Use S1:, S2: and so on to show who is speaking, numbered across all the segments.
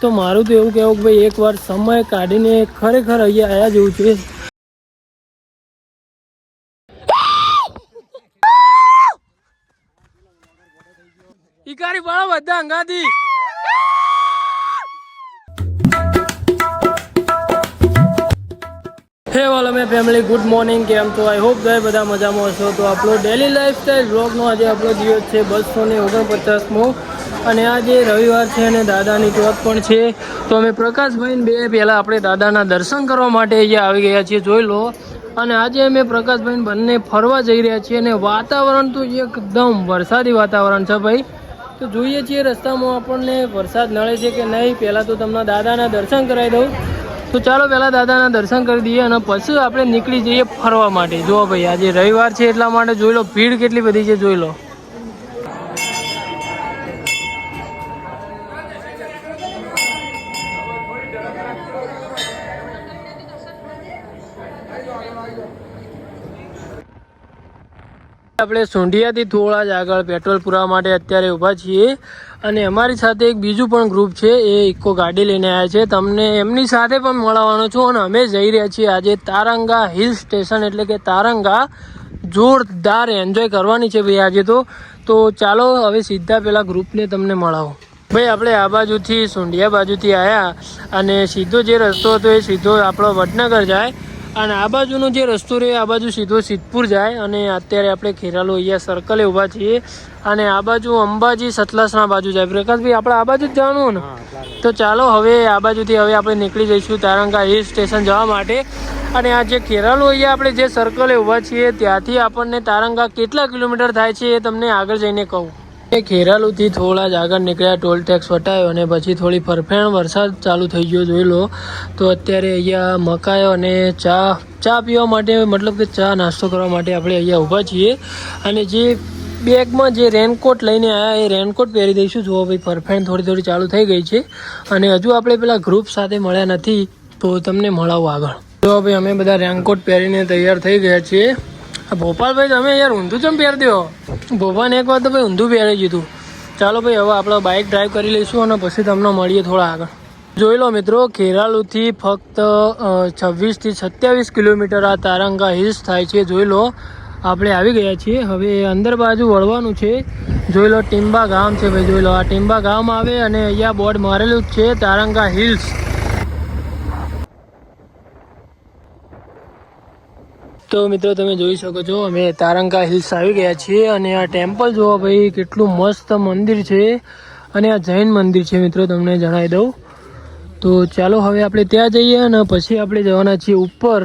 S1: તો મારું તો એવું કહેવું કે ભાઈ એકવાર સમય કાઢીને ખરેખર અહીંયા આવ્યા જેવું છે. ઈકારી બાળા બધા અંગાથી હે વાલા મેં ફેમિલી ગુડ મોર્નિંગ. કેમ તો આઈ હોપ ગયે બધા મજામાં હશો. તો આપણો ડેલી લાઈફસ્ટાઈલ વ્લોગનો આજે આપણો દિવસ છે 249મો અને આજે રવિવાર છે અને દાદાની ચોથ પણ છે. તો અમે પ્રકાશભાઈ બે પહેલાં આપણે દાદાના દર્શન કરવા માટે અહીંયા આવી ગયા છીએ, જોઈ લો. અને આજે અમે પ્રકાશભાઈ બંને ફરવા જઈ રહ્યા છીએ અને વાતાવરણ તો એકદમ વરસાદી વાતાવરણ છે ભાઈ. તો જોઈએ છીએ રસ્તામાં આપણને વરસાદ નડે છે કે નહીં. પહેલાં તો તમને દાદાના દર્શન કરાવી દઉં. તો ચાલો પહેલાં દાદાના દર્શન કરી દઈએ અને પછી આપણે નીકળી જઈએ ફરવા માટે. જુઓ ભાઈ આજે રવિવાર છે એટલા માટે જોઈ લો ભીડ કેટલી બધી છે, જોઈ લો. આપણે સુંઢિયાથી થોડા જ આગળ પેટ્રોલ પુરાવા માટે અત્યારે ઊભા છીએ અને અમારી સાથે એક બીજું પણ ગ્રુપ છે, એ ઇકો ગાડી લઈને આવ્યા છે. તમને એમની સાથે પણ મળવાનો છું અને અમે જઈ રહ્યા છીએ આજે તારંગા હિલ સ્ટેશન, એટલે કે તારંગા. જોરદાર એન્જોય કરવાની છે ભાઈ આજે તો ચાલો હવે સીધા પેલા ગ્રુપને તમને મળાવો. ભાઈ આપણે આ બાજુથી સુંઢિયા બાજુથી આવ્યા અને સીધો જે રસ્તો હતો એ સીધો આપણો વડનગર જાય અને આ બાજુનો જે રસ્તો રહ્યો આ બાજુ સીધો સિદ્ધપુર જાય. અને અત્યારે આપણે ખેરાલુ અહીંયા સર્કલે ઊભા છીએ અને આ બાજુ અંબાજી સતલાસના બાજુ જાય. પ્રકાશભાઈ આપણે આ બાજુ જ જવાનું ને? તો ચાલો હવે આ બાજુથી હવે આપણે નીકળી જઈશું તારંગા હિલ સ્ટેશન જવા માટે. અને આ જે ખેરાલુ અહીંયા આપણે જે સર્કલે ઊભા છીએ ત્યાંથી આપણને તારંગા કેટલા કિલોમીટર થાય છે એ તમને આગળ જઈને કહું. એ ખેરાલુથી થોડા જ આગળ નીકળ્યા, ટોલ ટેક્સ વટાયો અને પછી થોડી ફરફેણ વરસાદ ચાલુ થઈ ગયો, જોઈ લો. તો અત્યારે અહીંયા મકાયો અને ચા પીવા માટે, મતલબ કે ચા નાસ્તો કરવા માટે આપણે અહીંયા ઊભા છીએ. અને જે બેગમાં જે રેનકોટ લઈને આવ્યા એ રેનકોટ પહેરી દઈશું. જુઓ ભાઈ ફરફેણ થોડી ચાલુ થઈ ગઈ છે અને હજુ આપણે પેલા ગ્રુપ સાથે મળ્યા નથી, તો તમને મળાવું આગળ. જો ભાઈ અમે બધા રેનકોટ પહેરીને તૈયાર થઈ ગયા છીએ. ભોપાલભાઈ તમે યાર ઊંધું ચમ પહેરી દો? ભોપાને એક વાર તો ભાઈ ઊંધું પહેરી દીધું. ચાલો ભાઈ હવે આપણે બાઇક ડ્રાઈવ કરી લઈશું અને પછી તમને મળીએ થોડા આગળ. જોઈ લો મિત્રો, ખેરાલુથી ફક્ત 26 થી 27 કિલોમીટર આ તારંગા હિલ્સ થાય છે. જોઈ લો આપણે આવી ગયા છીએ. હવે અંદર બાજુ વળવાનું છે. જોઈ લો ટીમ્બા ગામ છે ભાઈ, જોઈ લો આ ટીમ્બા ગામ આવે અને અહીંયા બોર્ડ મારેલું જ છે તારંગા હિલ્સ. તો મિત્રો તમે જોઈ શકો છો અમે તારંગા હિલ્સ આવી ગયા છીએ અને આ ટેમ્પલ જોવો ભાઈ કેટલું મસ્ત મંદિર છે અને આ જૈન મંદિર છે મિત્રો, તમને જણાવી દઉં. તો ચાલો હવે આપણે ત્યાં જઈએ અને પછી આપણે જવાના છીએ ઉપર.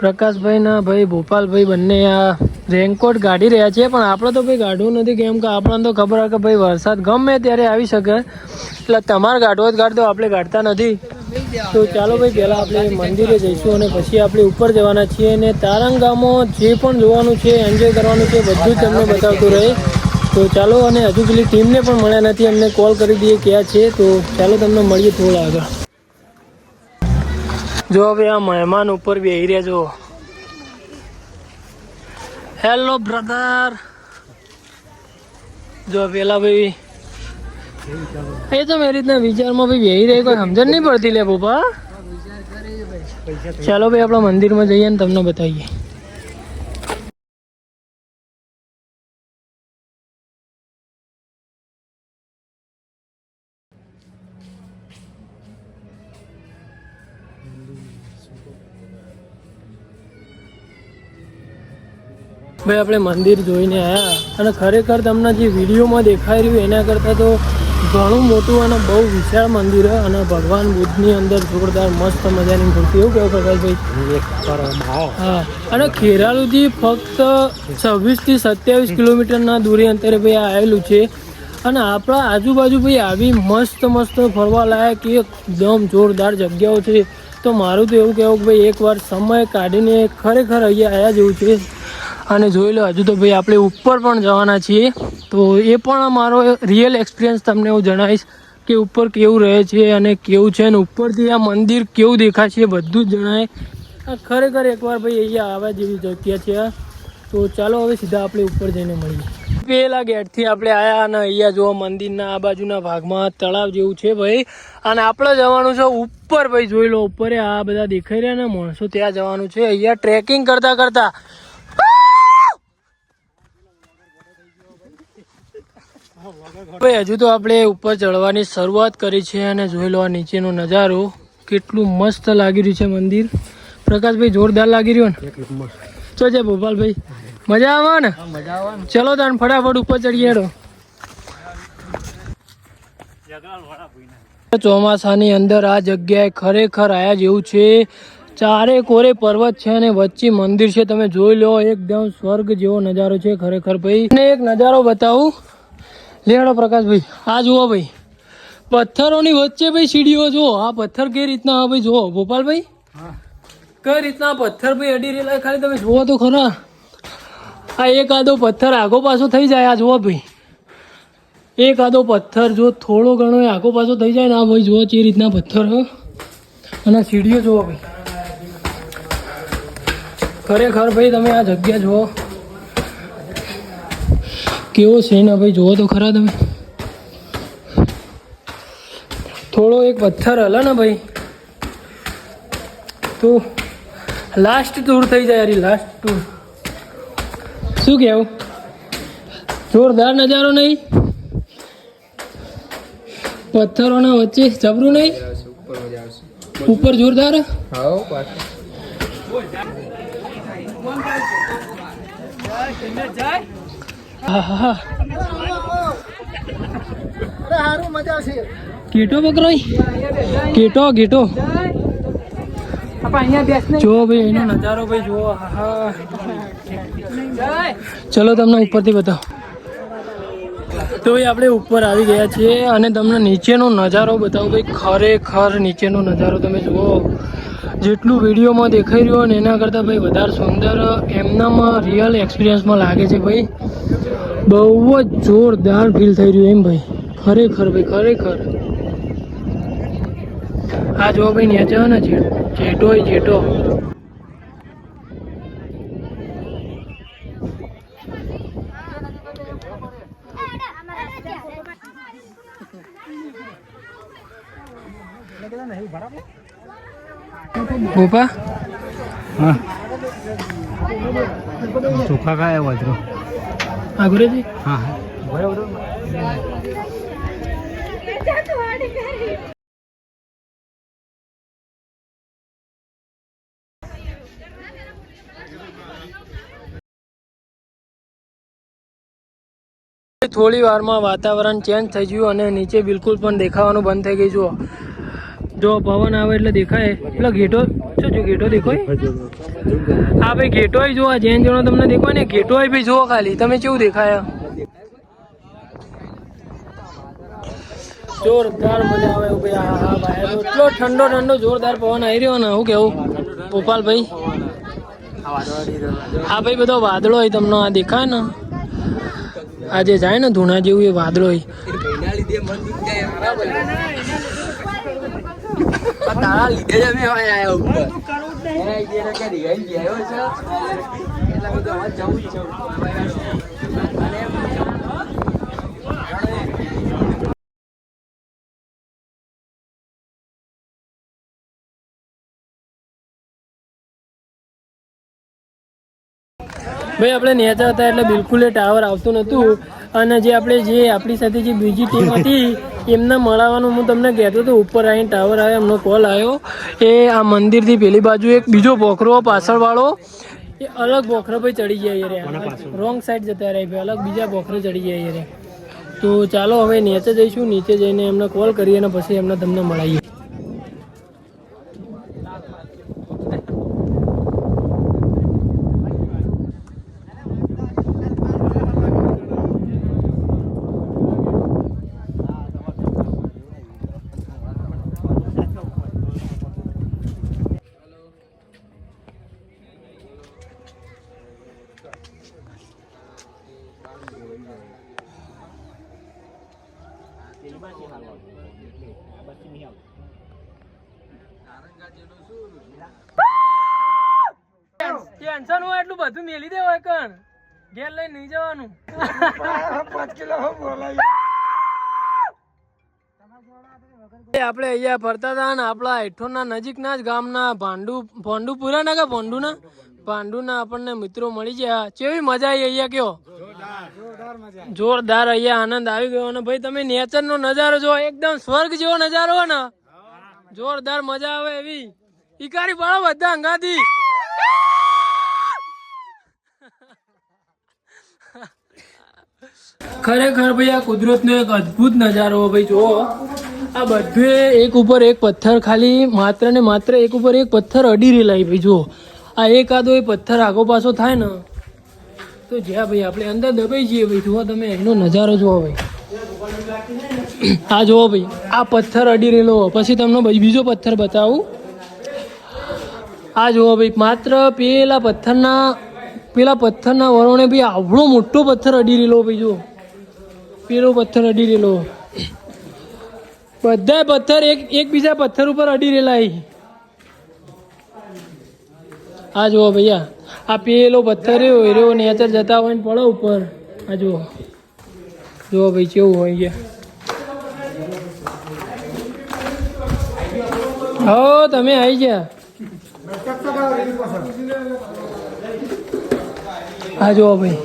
S1: પ્રકાશભાઈના ભાઈ ભોપાલભાઈ બંને આ રેનકોટ કાઢી રહ્યા છે, પણ આપણે તો ભાઈ કાઢવું નથી, કેમ કે આપણને તો ખબર હોય કે ભાઈ વરસાદ ગમે ત્યારે આવી શકે. એટલે તમારે કાઢવો જ કાઢ દો, આપણે કાઢતા નથી. તો ચાલો ભાઈ પહેલાં આપણે મંદિરે જઈશું અને પછી આપણે ઉપર જવાના છીએ. અને તારંગામાં જે પણ જોવાનું છે, એન્જોય કરવાનું છે, બધું જ તમને બતાવતું રહે. તો ચાલો, અને હજુ પેલી ટીમને પણ મળ્યા નથી, અમને કોલ કરી દઈએ ક્યાં છે. તો ચાલો તમને મળીએ થોડા આગળ. જો હવે આ મહેમાન ઉપર બી આવી રહ્યા. જો હેલો બ્રધર. જો પેલા ભાઈ એ તો મેરી રીતના વિચારમાં ભાઈ બેહી રહી, કોઈ સમજણ નહીં પડતી લે પપ્પા. ચાલો ભાઈ આપણા મંદિરમાં જઈએ ને તમને બતાવીએ. ભાઈ આપણે મંદિર જોઈને આવ્યા અને ખરેખર તમને જે વિડીયોમાં દેખાઈ રહ્યું એના કરતાં તો ઘણું મોટું અને બહુ વિશાળ મંદિર છે. અને ભગવાન બુદ્ધની અંદર જોરદાર મસ્ત મજાની મૂર્તિ. એવું કેવું પ્રકાશભાઈ? હા, અને ખેરાલુથી ફક્ત 26 થી 27 કિલોમીટરના દૂરી અંતરે ભાઈ આ આવેલું છે. અને આપણા આજુબાજુ ભાઈ આવી મસ્ત ફરવા લાયક એકદમ જોરદાર જગ્યાઓ છે. તો મારું તો એવું કહેવું કે ભાઈ એકવાર સમય કાઢીને ખરેખર અહીંયા આવ્યા જેવું છે. અને જોઈ લો હજુ તો ભાઈ આપણે ઉપર પણ જવાના છીએ, તો એ પણ મારો રિયલ એક્સપિરિયન્સ તમને હું જણાવીશ કે ઉપર કેવું રહે છે અને કેવું છે, અને ઉપરથી આ મંદિર કેવું દેખાય છે બધું જ જણાય. ખરેખર એકવાર ભાઈ અહીંયા આવવા જેવી જગ્યા છે. તો ચાલો હવે સીધા આપણે ઉપર જઈને મળીએ. પેલા ગેટથી આપણે આવ્યા અને અહીંયા જો મંદિરના આ બાજુના ભાગમાં તળાવ જેવું છે ભાઈ, અને આપણે જવાનું છે ઉપર ભાઈ. જોઈ લો ઉપર આ બધા દેખાઈ રહ્યા ને માણસો, ત્યાં જવાનું છે. અહીંયા ટ્રેકિંગ કરતા કરતા ભાઈ હજુ તો આપણે ઉપર ચડવાની શરૂઆત કરી છે. અને જોઈ લો આ નીચેનો નજારો કેટલું મસ્ત લાગી રહ્યું છે મંદિર. પ્રકાશભાઈ જોરદાર લાગી રહ્યો ને? ચો છે ભોપાલભાઈ, મજા આવે ને? ચલો તાન ફટાફટ ઉપર ચડીએ. ચોમાસાની અંદર આ જગ્યાએ ખરેખર આયા જેવું છે. ચારે કોરે પર્વત છે અને વચ્ચે મંદિર છે. તમે જોઈ લો એકદમ સ્વર્ગ જેવો નજારો છે ખરેખર ભાઈ. અને એક નજારો બતાવું, લેડો પ્રકાશભાઈ. આ જુઓ ભાઈ, પથ્થરોની વચ્ચે ભાઈ સીડીઓ જુઓ. આ પથ્થર કઈ રીતના હા ભાઈ જુઓ ભોપાલભાઈ, કઈ રીતના પથ્થર ભાઈ અડી રહેલા ખાલી તમે જુઓ તો ખરા. આ એક આદો પથ્થર આગો પાછો થઈ જાય. આ જુઓ ભાઈ, એક આદો પથ્થર જો થોડો ઘણો આગો પાછો થઈ જાય ને આ ભાઈ જુઓ એ રીતના પથ્થર. અને સીડીઓ જુઓ ભાઈ, ખરેખર ભાઈ તમે આ જગ્યા જુઓ કેવો છે ને ભાઈ. જુઓ તો ખરા તમે, થોડો એક પથ્થર હલે ને ભાઈ તો લાસ્ટ ટૂર થઈ જાય. યાર લાસ્ટ ટૂર શું કહેવું, જોરદાર નજારો નહીં? પથ્થરોના વચ્ચે જબરું નહીં? ઉપર જોરદાર. કેટો પકડાય, કેટો કેટો જો ભાઈ એનો નજારો ભાઈ જુઓ. ચલો તમને ઉપરથી બતાવો. તો ભાઈ આપણે ઉપર આવી ગયા છીએ અને તમને નીચેનો નજારો બતાવો ભાઈ. ખરેખર નીચેનો નજારો તમે જુઓ, જેટલું વિડીયોમાં દેખાઈ રહ્યો ને એના કરતાં ભાઈ વધારે સુંદર એમનામાં રિયલ એક્સપિરિયન્સમાં લાગે છે ભાઈ. બહુ જ જોરદાર ફીલ થઈ રહ્યું એમ ભાઈ. ખરેખર ભાઈ ખરેખર. આ જો ભાઈ નીચે ને જેટો જેટો ગોપા
S2: હા ચોખા ખાય વાજરો
S1: આગળથી
S2: હા બરાબર.
S1: થોડી વારમાં વાતાવરણ ચેન્જ થઈ ગયું અને નીચે બિલકુલ પણ દેખાવાનું બંધ થઈ ગયું. જો પવન આવે એટલે દેખાય. એટલે ઘેટો શું જો ઘેટો દેખાય? હા ભાઈ ઘેટો જોવા જેન જણો તમને દેખાય ને ઘેટો ભાઈ જુઓ ખાલી તમે કેવું દેખાય. જોરદાર મજા આવે ભાઈ. હા ભાઈ એટલો ઠંડો ઠંડો જોરદાર પવન આવી રહ્યો ને. શું કેવું ગોપાલભાઈ? હા ભાઈ બધો વાદળો હોય તમને આ દેખાય ને, આ જે જાય ને ધૂણા જેવું એ વાદળો હોય.
S3: તારા લીધે જ અમે આવ્યા ઉપર.
S1: ભાઈ આપણે નેચા હતા એટલે બિલકુલ એ ટાવર આવતું નહોતું. અને જે આપણી સાથે જે બીજી ટીમ હતી એમને મળવાનું હું તમને કહેતો હતો. ઉપર આવીને ટાવર આવ્યો, એમનો કોલ આવ્યો. એ આ મંદિરથી પેલી બાજુ એક બીજો બોખરો પાછળવાળો એ અલગ બોખરો ભાઈ ચડી જાય રહ્યા, રોંગ સાઈડ જતા રહ્યા ભાઈ, અલગ બીજા બોખરો ચડી જાય રહ્યા. તો ચાલો હવે નીચે જઈશું, નીચે જઈને એમને કોલ કરીએ અને પછી એમને તમને મળાવીએ. ટેન્શન હોય એટલું બધું મેલી દેવાય કણ ઘેર લઈને નહીં જવાનું.
S2: 5 કિલો બોલાય.
S1: આપણે અહીંયા ફરતા હતા ને આપણા હેઠોના નજીકના જ ગામના ભોંડુપુરા ના કે પાંડુના આપણને મિત્રો મળી ગયા. કેવી મજા આવી અહીંયા કયો જોરદાર અહીંયા આનંદ આવી ગયો. અને ભાઈ તમે નેચર નો નજારો જો એકદમ સ્વર્ગ જેવો નજારો હોય ને જોરદાર મજા આવે એવી. ઈકારી પાડો બધા અંગાથી. ખરેખર ભાઈ આ કુદરતનો એક અદ્ભુત નજારો ભાઈ જુઓ. આ બધે એક ઉપર એક પથ્થર ખાલી માત્ર ને માત્ર એક ઉપર એક પથ્થર અડી રેલાય ભાઈ જુઓ. આ એકાદો એ પથ્થર આગો પાછો થાય ને તો જ્યાં ભાઈ આપણે અંદર દબાઈ જઈએ ભાઈ. જુઓ તમે એનો નજારો જુઓ ભાઈ. આ જુઓ ભાઈ આ પથ્થર અડી રહેલો. પછી તમને બીજો પથ્થર બતાવું. આ જુઓ ભાઈ માત્ર પેલા પથ્થરના વરોણે ભાઈ આવડો મોટો પથ્થર અડી રહેલો ભાઈ જુઓ. પેલો પથ્થર અડી રહેલો. બધા પથ્થર એકબીજા પથ્થર ઉપર અડી રહેલા. આ જુઓ ભૈયા આ પેલો પથ્થર એવો નેચર જતા હોય ને પડો ઉપર. આ જુઓ જુઓ ભાઈ કેવું હોય ગયા. હો તમે આવી ગયા. આ જુઓ ભાઈ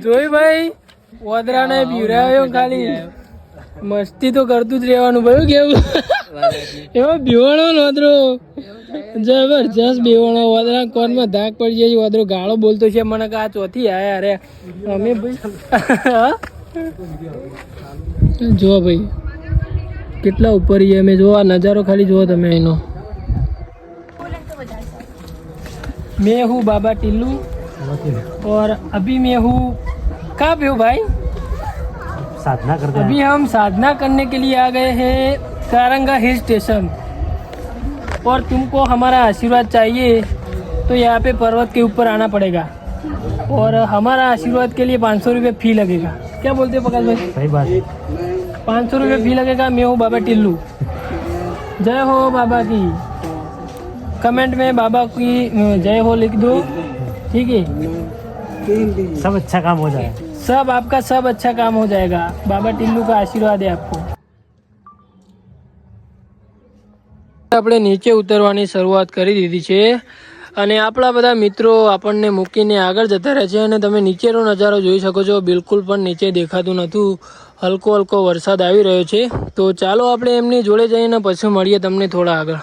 S1: જોઈ ભાઈ વદરાને પીવરાયો ખાલી મસ્તી તો કરતું જ રહેવાનું ભાઈ. કેવું એવો બેવણો વદરો જબરજસ્ત બેવણો. વદરા કોનમાં ધાક પડી જાય. વદરો ગાળો બોલતો છે મને કે આ ચોથી આયા અરે અમે ભાઈ જો ભાઈ કેટલા ઉપર અમે જો આ નજારો ખાલી જુઓ તમે એનો. मैं हूँ बाबा टिल्लू और अभी मैं हूँ कहाँ पे हूँ भाई?
S2: साधना करते हैं.
S1: अभी हम साधना करने के लिए आ गए हैं कारंगा हिल स्टेशन और तुमको हमारा आशीर्वाद चाहिए तो यहाँ पे पर्वत के ऊपर आना पड़ेगा और हमारा आशीर्वाद के लिए 500 रुपये फी लगेगा. क्या बोलते हो प्रकाश भाई?
S2: सही बात.
S1: 500 रुपये फी लगेगा. मैं हूँ बाबा टिल्लू. जय हो बाबा की. कमेंट में बाबा की जय हो लिख दो. ठीक है
S2: सब अच्छा काम हो जाए.
S1: सब आपका सब अच्छा काम हो जाएगा. बाबा टिल्लू का आशीर्वाद है आपको. આપણે નીચે ઉતરવાની શરૂઆત કરી દીધી છે અને આપણા બધા મિત્રો આપણને મૂકીને આગળ જતા રહે છે અને તમે નીચેનો નજારો જોઈ શકો છો. બિલકુલ પણ નીચે દેખાતું નહોતું. હલકો હલકો વરસાદ આવી રહ્યો છે. તો ચાલો આપણે એમની જોડે જઈને પછી મળીએ તમને થોડા આગળ.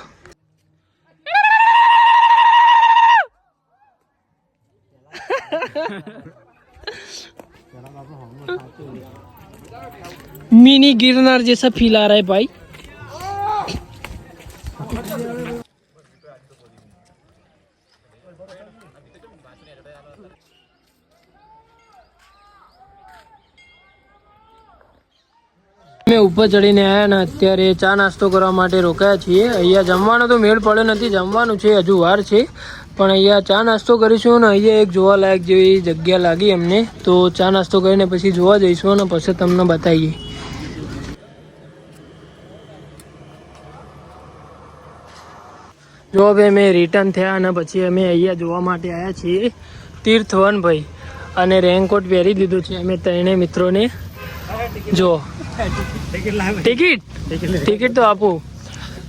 S1: मिनी गिरनार जैसा फील आ रहा है भाई. અમે ઉપર ચડીને આવ્યા ને અત્યારે ચા નાસ્તો કરવા માટે રોકાયા છીએ. અહીંયા જમવાનો તો મેળ પડ્યો નથી. જમવાનું છે હજુ વાર છે પણ અહીંયા ચા નાસ્તો કરીશું ને અહીંયા એક જોવાલાયક જેવી જગ્યા લાગી અમને. તો ચા નાસ્તો કરીને પછી જોવા જઈશું અને પછી તમને બતાવીએ. જો હવે અમે રિટર્ન થયા અને પછી અમે અહીંયા જોવા માટે આવ્યા છીએ તીર્થવન ભાઈ અને રેનકોટ પહેરી દીધો છે અમે ત્રણેય મિત્રોને. જો ટિકિટ તો આપો.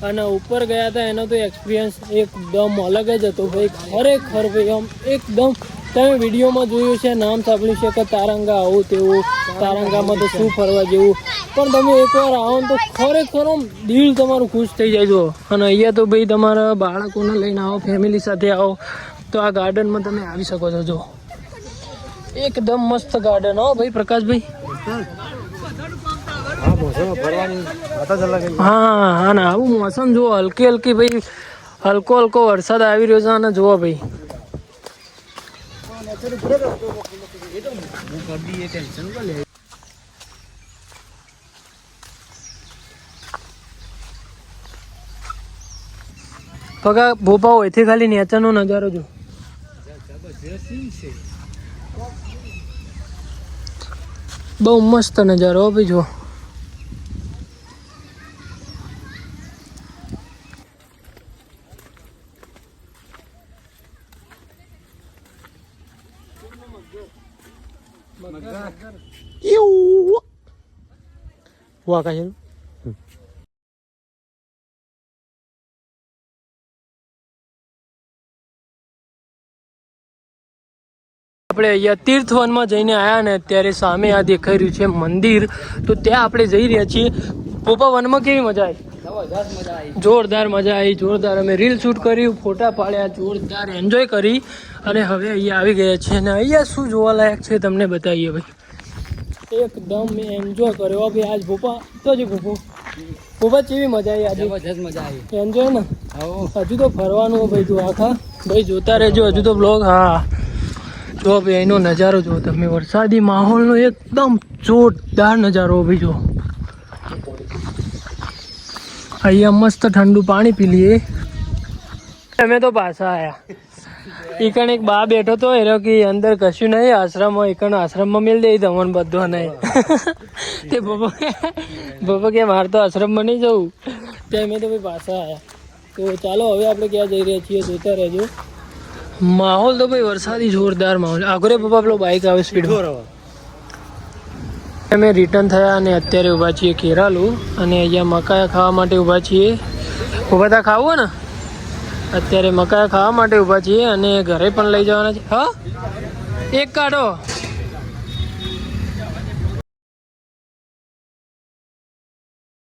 S1: અને ઉપર ગયા હતા એનો તો એક્સપિરિયન્સ એકદમ અલગ જ હતો ભાઈ. ખરેખર ભાઈ આમ એકદમ તમે વિડીયોમાં જોયું છે, નામ સાંભળ્યું છે કે તારંગા આવું તેવું, તારંગામાં તો શું ફરવા જેવું, પણ તમે એકવાર આવો ને તો ખરેખર આમ દિલ તમારું ખુશ થઈ જાય. જો અને અહીંયા તો ભાઈ તમારા બાળકોને લઈને આવો, ફેમિલી સાથે આવો તો આ ગાર્ડનમાં તમે આવી શકો છો. જો એકદમ મસ્ત ગાર્ડન હો ભાઈ પ્રકાશભાઈ. હા હા ને આવું મોસમ જુઓ, હલકી હલકી ભાઈ હલકો હલકો વરસાદ આવી રહ્યો છે. અને જુઓ ભાઈ પગા ભોપાઓ એથી ખાલી નેચરનો નજારો જો. બહુ મસ્ત નજારો ભાઈ જો. વાકા છે આપણે અહીંયા તીર્થવનમાં જઈને આવ્યા ને અત્યારે સામે આ દેખાઈ રહ્યું છે મંદિર, તો ત્યાં આપણે જઈ રહ્યા છીએ. પોપા વનમાં કેવી મજા આવી?
S3: જબરદસ્ત મજા આવી.
S1: જોરદાર મજા આવી, જોરદાર. અમે રીલ શૂટ કર્યું, ફોટા પાડ્યા, જોરદાર એન્જોય કરી અને હવે અહીંયા આવી ગયા છે. અને અહીંયા શું જોવાલાયક છે તમને બતાવીએ ભાઈ. એકદમ મેં એન્જોય કર્યો ભાઈ આજ. પોપા તો જ પોપા કેવી મજા આવી આજે?
S3: જબરદસ્ત મજા આવી.
S1: એન્જોય ને?
S3: હો
S1: હજુ તો ફરવાનું ભાઈ તું આખા ભાઈ જોતા રહેજો હજુ તો બ્લોગ. હા જો ભાઈ એનો નજારો જો તમે, વરસાદી માહોલનો એકદમ જોરદાર નજારો ભાઈ જો. અહીંયા મસ્ત ઠંડુ પાણી પી લઈએ. અમે તો પાછા આવ્યા. ઈકણ એક બા બેઠો તો એ કે અંદર કશું નહીં આશ્રમમાં, ઈકણ આશ્રમમાં મિલ દે તમને બધો નહીં. તે બાબા કે મારે તો આશ્રમમાં નહીં જવું. તે અમે તો ભાઈ પાછા આવ્યા. તો ચાલો હવે આપણે ક્યાં જઈ રહ્યા છીએ જોતા રહેજો. માહોલ તો ભાઈ વરસાદી જોરદાર માહોલ. આગળ પપ્પા પેલો બાઇક આવે સ્પીડમાં. અમે રિટર્ન થયા અને અત્યારે ઊભા છીએ કેરાલુ અને અહીંયા મકાયા ખાવા માટે ઊભા છીએ. ઊભા તા ખાવું ને? અત્યારે મકાયા ખાવા માટે ઊભા છીએ અને ઘરે પણ લઈ જવાના છે. હા એક કાઢો.